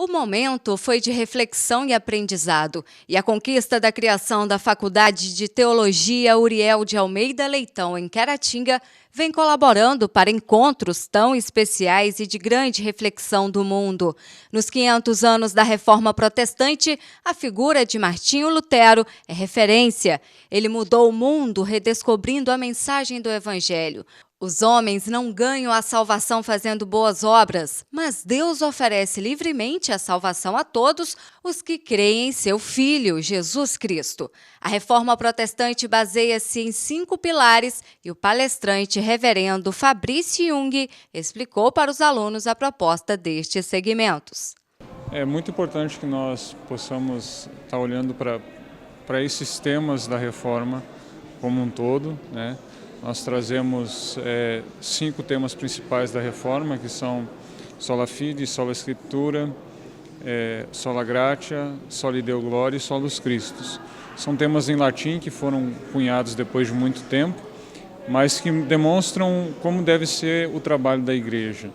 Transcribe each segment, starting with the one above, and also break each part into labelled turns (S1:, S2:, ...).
S1: O momento foi de reflexão e aprendizado, e a conquista da criação da Faculdade de Teologia Uriel de Almeida Leitão, em Caratinga, vem colaborando para encontros tão especiais e de grande reflexão do mundo. Nos 500 anos da Reforma Protestante, a figura de Martinho Lutero é referência. Ele mudou o mundo redescobrindo a mensagem do Evangelho. Os homens não ganham a salvação fazendo boas obras, mas Deus oferece livremente a salvação a todos os que creem em seu Filho, Jesus Cristo. A Reforma Protestante baseia-se em 5 pilares e o palestrante reverendo Fabrício Jung explicou para os alunos a proposta destes segmentos.
S2: É muito importante que nós possamos estar olhando para esses temas da Reforma como um todo, né? Nós trazemos 5 temas principais da Reforma, que são Sola Fide, Sola Scriptura, Sola Gratia, Soli Deo Gloria e Solus Christus. São temas em latim que foram cunhados depois de muito tempo, mas que demonstram como deve ser o trabalho da Igreja,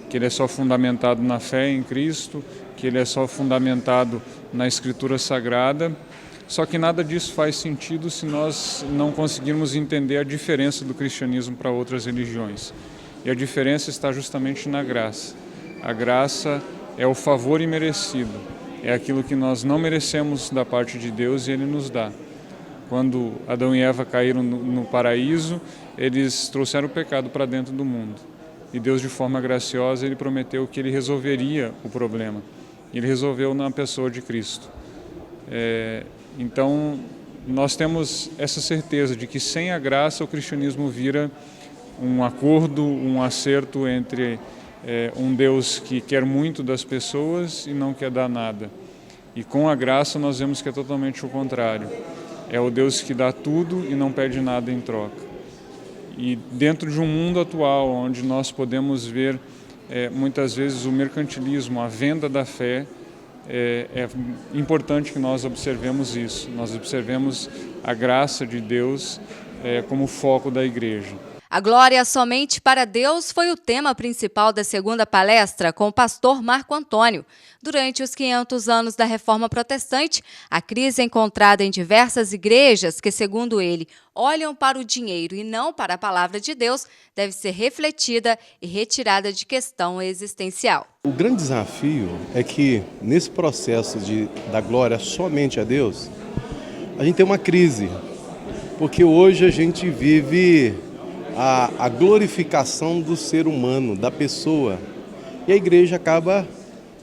S2: que ele é só fundamentado na fé em Cristo, que ele é só fundamentado na Escritura Sagrada. Só que nada disso faz sentido se nós não conseguirmos entender a diferença do cristianismo para outras religiões. E a diferença está justamente na graça. A graça é o favor imerecido, é aquilo que nós não merecemos da parte de Deus e Ele nos dá. Quando Adão e Eva caíram no paraíso, eles trouxeram o pecado para dentro do mundo. E Deus, de forma graciosa, Ele prometeu que Ele resolveria o problema. Ele resolveu na pessoa de Cristo. Então, nós temos essa certeza de que sem a graça o cristianismo vira um acordo, um acerto entre um Deus que quer muito das pessoas e não quer dar nada. E com a graça nós vemos que é totalmente o contrário. É o Deus que dá tudo e não pede nada em troca. E dentro de um mundo atual, onde nós podemos ver muitas vezes o mercantilismo, a venda da fé, é importante que nós observemos isso, nós observemos a graça de Deus como foco da Igreja.
S1: A glória somente para Deus foi o tema principal da segunda palestra com o pastor Marco Antônio. Durante os 500 anos da Reforma Protestante, a crise encontrada em diversas igrejas que, segundo ele, olham para o dinheiro e não para a palavra de Deus, deve ser refletida e retirada de questão existencial.
S3: O grande desafio é que, nesse processo de dar glória somente a Deus, a gente tem uma crise, porque hoje a gente vive a glorificação do ser humano, da pessoa, e a igreja acaba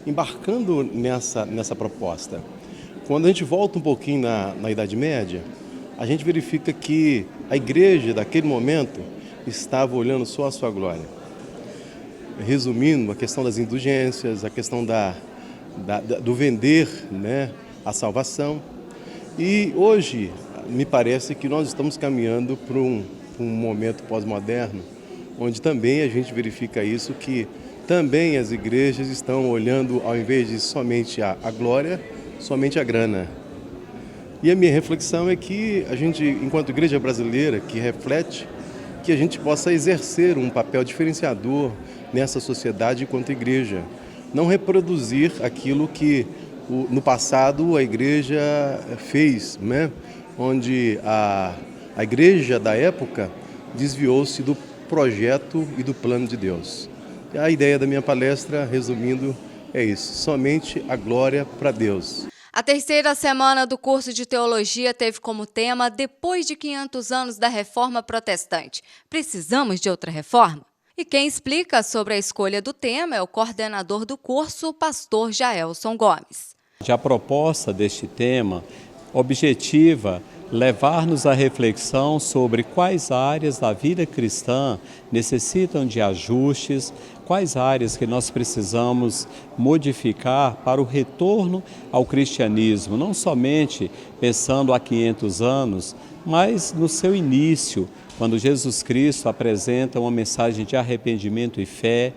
S3: embarcando nessa proposta. Quando a gente volta um pouquinho na Idade Média, a gente verifica que a igreja daquele momento estava olhando só a sua glória. Resumindo, a questão das indulgências, a questão do vender, né, a salvação. E hoje, me parece que nós estamos caminhando para um momento pós-moderno, onde também a gente verifica isso, que também as igrejas estão olhando, ao invés de somente a glória, somente a grana. E a minha reflexão é que a gente, enquanto igreja brasileira, que reflete, que a gente possa exercer um papel diferenciador nessa sociedade enquanto igreja. Não reproduzir aquilo que no passado a igreja fez, né? Onde a igreja da época desviou-se do projeto e do plano de Deus. A ideia da minha palestra, resumindo, é isso: somente a glória para Deus.
S1: A terceira semana do curso de teologia teve como tema Depois de 500 anos da Reforma Protestante. Precisamos de outra reforma? E quem explica sobre a escolha do tema é o coordenador do curso, o pastor Jaelson Gomes.
S4: A proposta deste tema objetiva levar-nos à reflexão sobre quais áreas da vida cristã necessitam de ajustes, quais áreas que nós precisamos modificar para o retorno ao cristianismo, não somente pensando há 500 anos, mas no seu início, quando Jesus Cristo apresenta uma mensagem de arrependimento e fé,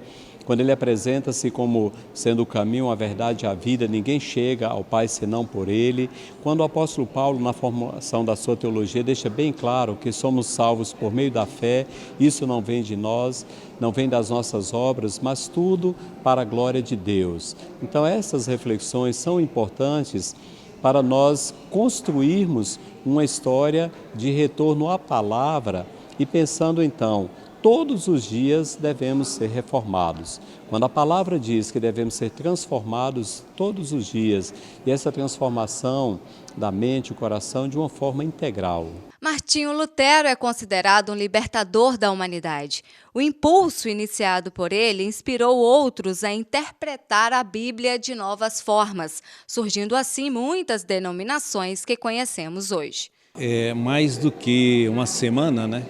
S4: quando ele apresenta-se como sendo o caminho, a verdade e a vida, ninguém chega ao Pai senão por ele. Quando o apóstolo Paulo, na formação da sua teologia, deixa bem claro que somos salvos por meio da fé, isso não vem de nós, não vem das nossas obras, mas tudo para a glória de Deus. Então essas reflexões são importantes para nós construirmos uma história de retorno à palavra e pensando então, todos os dias devemos ser reformados. Quando a palavra diz que devemos ser transformados todos os dias, e essa transformação da mente e o coração de uma forma integral.
S1: Martinho Lutero é considerado um libertador da humanidade. O impulso iniciado por ele inspirou outros a interpretar a Bíblia de novas formas, surgindo assim muitas denominações que conhecemos hoje.
S5: É mais do que uma semana, né?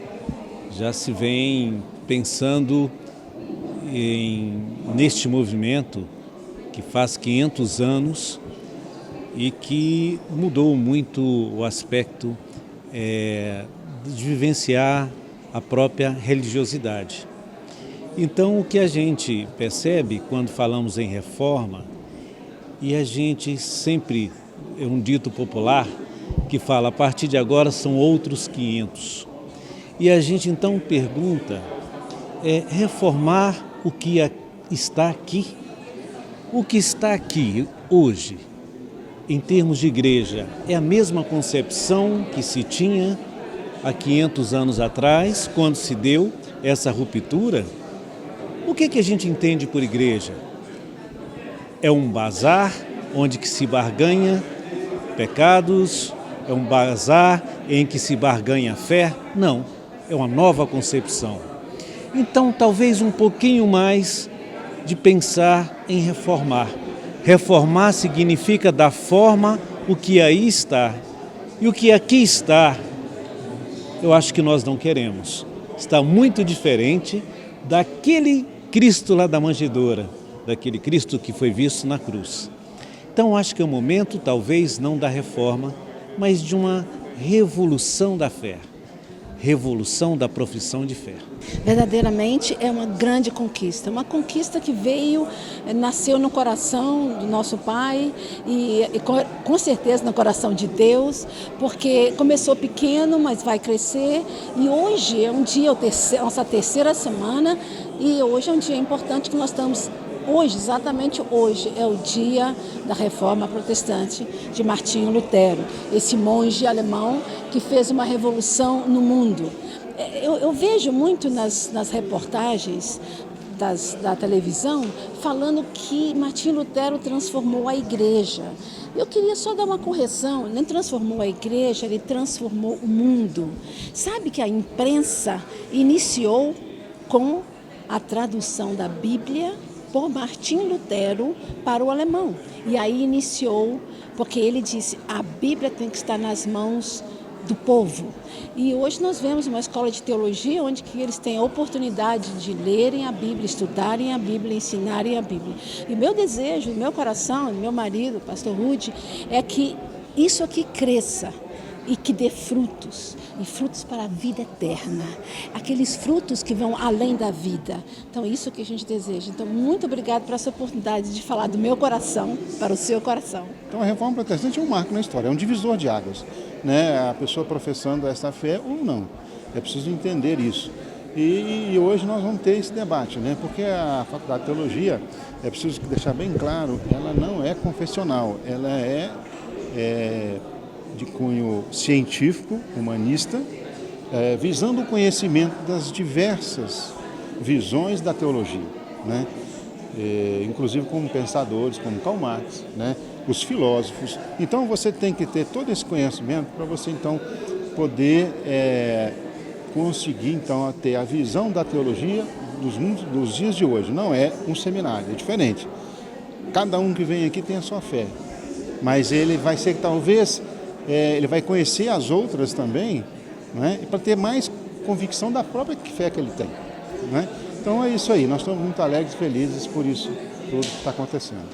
S5: Já se vem pensando neste movimento que faz 500 anos e que mudou muito o aspecto de vivenciar a própria religiosidade. Então, o que a gente percebe quando falamos em reforma, e a gente sempre, é um dito popular que fala, a partir de agora são outros 500. E a gente então pergunta, reformar o que está aqui? O que está aqui hoje, em termos de igreja, é a mesma concepção que se tinha há 500 anos atrás, quando se deu essa ruptura? O que a gente entende por igreja? É um bazar onde que se barganha pecados? É um bazar em que se barganha fé? Não. É uma nova concepção. Então, talvez um pouquinho mais de pensar em reformar. Reformar significa dar forma o que aí está. E o que aqui está, eu acho que nós não queremos. Está muito diferente daquele Cristo lá da manjedoura, daquele Cristo que foi visto na cruz. Então, acho que é o momento, talvez, não da reforma, mas de uma revolução da fé. Revolução da profissão de fé.
S6: Verdadeiramente é uma grande conquista, uma conquista que nasceu no coração do nosso Pai e com certeza no coração de Deus, porque começou pequeno, mas vai crescer e hoje é um dia, nossa terceira semana, e hoje é um dia importante que nós estamos. Hoje, exatamente hoje, é o dia da Reforma Protestante de Martinho Lutero, esse monge alemão que fez uma revolução no mundo. Eu vejo muito nas reportagens da televisão falando que Martinho Lutero transformou a igreja. Eu queria só dar uma correção, ele não transformou a igreja, ele transformou o mundo. Sabe que a imprensa iniciou com a tradução da Bíblia por Martinho Lutero para o alemão. E aí iniciou, porque ele disse, a Bíblia tem que estar nas mãos do povo. E hoje nós vemos uma escola de teologia onde que eles têm a oportunidade de lerem a Bíblia, estudarem a Bíblia, ensinarem a Bíblia. E o meu desejo, o meu coração, o meu marido, o pastor Rudy, é que isso aqui cresça e que dê frutos, e frutos para a vida eterna. Aqueles frutos que vão além da vida. Então, isso que a gente deseja. Então, muito obrigado por essa oportunidade de falar do meu coração para o seu coração.
S7: Então, a Reforma Protestante é um marco na história, é um divisor de águas, né? A pessoa professando essa fé ou não. É preciso entender isso. E hoje nós vamos ter esse debate, né? Porque a Faculdade de Teologia, é preciso deixar bem claro, ela não é confessional, ela é de cunho científico, humanista, visando o conhecimento das diversas visões da teologia, né? Inclusive como pensadores, como Karl Marx, né? Os filósofos. Então você tem que ter todo esse conhecimento para você então poder conseguir então ter a visão da teologia dos dias de hoje. Não é um seminário, é diferente. Cada um que vem aqui tem a sua fé, mas ele vai ser talvez ele vai conhecer as outras também, né? Para ter mais convicção da própria fé que ele tem, né? Então é isso aí, nós estamos muito alegres e felizes por isso tudo que está acontecendo.